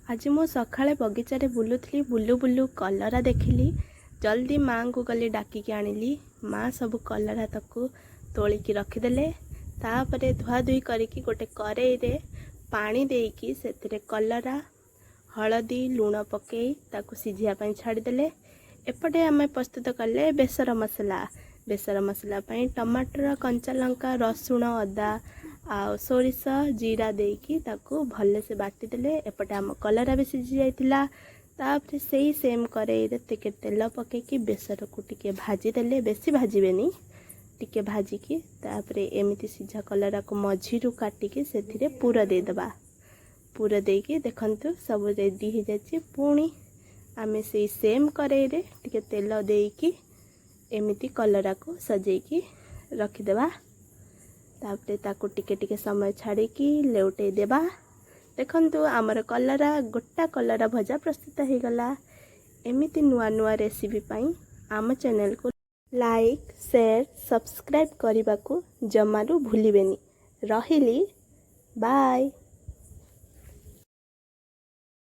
आज मो सकाळे बगीचारे बुलुथली blue blue कलरा देखिली। जल्दी माँ को गली डाकिकी आनिली। माँ सब कलरा ताकू तोलिकी रखिदेले। तापरे धुआ धुई करिकी गोटे करेई रे पानी देकी सेतिरे कलरा हलदी लूण पकई ताकू सिझिया पई छाड़ीदेले। एपटे आम प्रस्तुत कले बेसर मसला। बेसर मसला पई टमाटर कंचा लंका रसुण अदा आ सोरिष जीरा देकी ताकू भले से बाटी देले। एपटे आम कलरा भी सिझी जाइतिला। तापरे सेही सेम करेई रे टिके तेल पकेकी बेसर को टिके भाजी देले। बेसी भाजीबेनी टिके भाजिकी तापरे एमिति सिझा कलरा को मझीरु काटिकी सेथिरे पूरा दे दबा। पूरा देकी देखंतु सब रेडी हो जाछि। पुणी आमे से सेम करेई रे टिके तेल देकी एमिति कलरा को सजेकी रखिदेबा। तापरे ताकू टिके टिके समय छाड़ी की लेउटे देबा। देखंतु आमर कलरा गोटा कलरा भजा प्रस्तुत हो गला। एमिति नुआ नुआ रेसिपी पाई आम चैनल को लाइक शेयर सब्सक्राइब करने को जमारू भूलिबेनी। रहिली बाय।